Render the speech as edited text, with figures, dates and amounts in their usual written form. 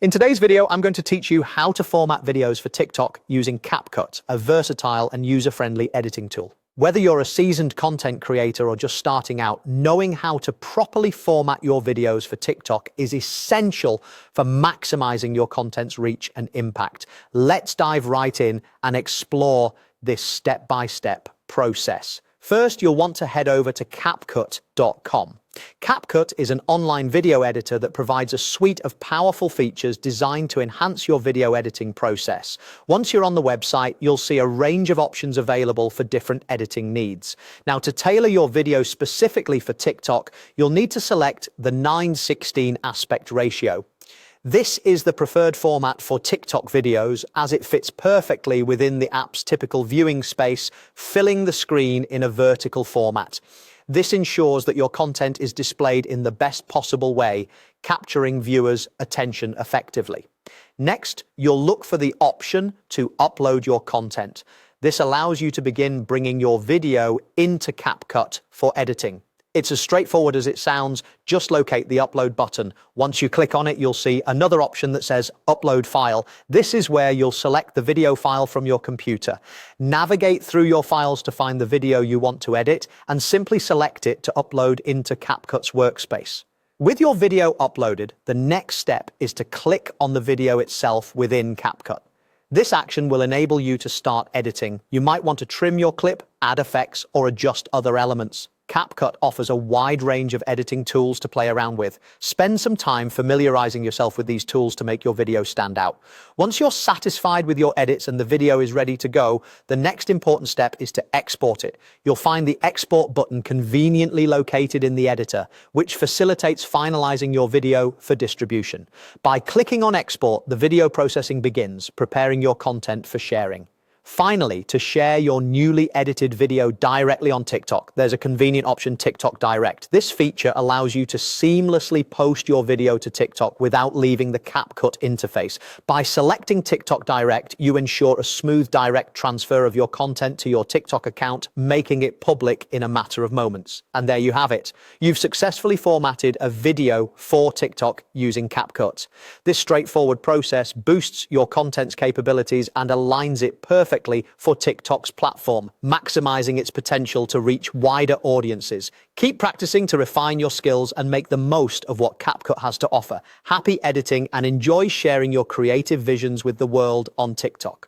In today's video, I'm going to teach you how to format videos for TikTok using Capcut, a versatile and user-friendly editing tool. Whether you're a seasoned content creator or just starting out, knowing how to properly format your videos for TikTok is essential for maximizing your content's reach and impact. Let's dive right in and explore this step-by-step process. First, you'll want to head over to Capcut.com. Capcut is an online video editor that provides a suite of powerful features designed to enhance your video editing process. Once you're on the website, you'll see a range of options available for different editing needs. Now, to tailor your video specifically for TikTok, you'll need to select the 9:16 aspect ratio. This is the preferred format for TikTok videos as it fits perfectly within the app's typical viewing space, filling the screen in a vertical format. This ensures that your content is displayed in the best possible way, capturing viewers' attention effectively. Next, you'll look for the option to upload your content. This allows you to begin bringing your video into Capcut for editing. It's as straightforward as it sounds. Just locate the upload button. Once you click on it, you'll see another option that says upload file. This is where you'll select the video file from your computer. Navigate through your files to find the video you want to edit and simply select it to upload into Capcut's workspace. With your video uploaded, the next step is to click on the video itself within Capcut. This action will enable you to start editing. You might want to trim your clip, add effects, or adjust other elements. Capcut offers a wide range of editing tools to play around with. Spend some time familiarizing yourself with these tools to make your video stand out. Once you're satisfied with your edits and the video is ready to go, the next important step is to export it. You'll find the export button conveniently located in the editor, which facilitates finalizing your video for distribution. By clicking on export, the video processing begins, preparing your content for sharing. Finally, to share your newly edited video directly on TikTok, there's a convenient option, TikTok Direct. This feature allows you to seamlessly post your video to TikTok without leaving the Capcut interface. By selecting TikTok Direct, you ensure a smooth direct transfer of your content to your TikTok account, making it public in a matter of moments. And there you have it. You've successfully formatted a video for TikTok using Capcut. This straightforward process boosts your content's capabilities and aligns it perfectly for TikTok's platform, maximizing its potential to reach wider audiences. Keep practicing to refine your skills and make the most of what Capcut has to offer. Happy editing and enjoy sharing your creative visions with the world on TikTok.